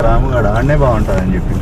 రాముగాడు ఆడనే బాగుంటుందని చెప్పి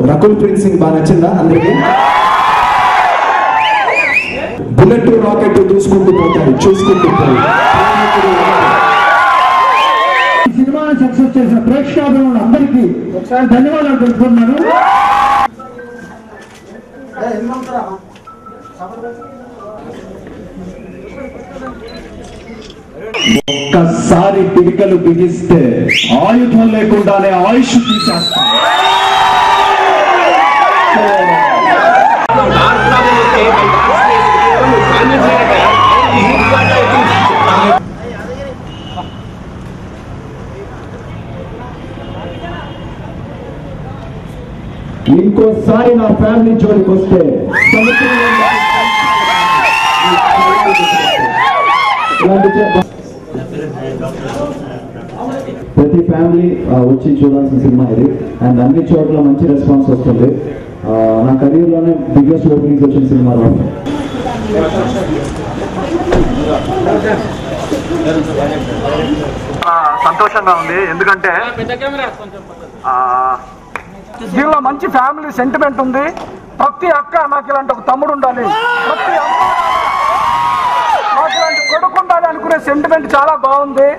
నకుల్ ప్రీత్ సింగ్ బాగా నచ్చిందా అందరికి? బుల్లెట్ రాకెట్ దూసుకుంటూ పోతాడు, చూసుకుంటూ పోయి సినిమాని సక్సెస్ చేసిన ప్రేక్షకులు అందరికీ ఒకసారి ధన్యవాదాలు తెలుపుతున్నాను. ఒక్కసారి పిడికలు బిగిస్తే ఆయుధం లేకుండానే ఆయుష్ తీసేస్తాం. ఇంకోసారి నా ఫ్యామిలీ జోలికి వస్తే ప్రతి ఫ్యామిలీ వచ్చి చూడాల్సిన సినిమా ఇది. అండ్ అన్ని చోట్ల మంచి రెస్పాన్స్ వస్తుంది. నా కెరీర్ లోనే బిగ్గెస్ట్ ఓపెనింగ్స్ వచ్చిన సినిమా. సంతోషంగా ఉంది, ఎందుకంటే దీనిలో మంచి ఫ్యామిలీ సెంటిమెంట్ ఉంది. ప్రతి అక్క నాకు ఇలాంటి ఒక తమ్ముడు ఉండాలి, ప్రతి అమ్మ నాకు ఇలాంటి కొడుకు ఉండాలి అనుకునే సెంటిమెంట్ చాలా బాగుంది.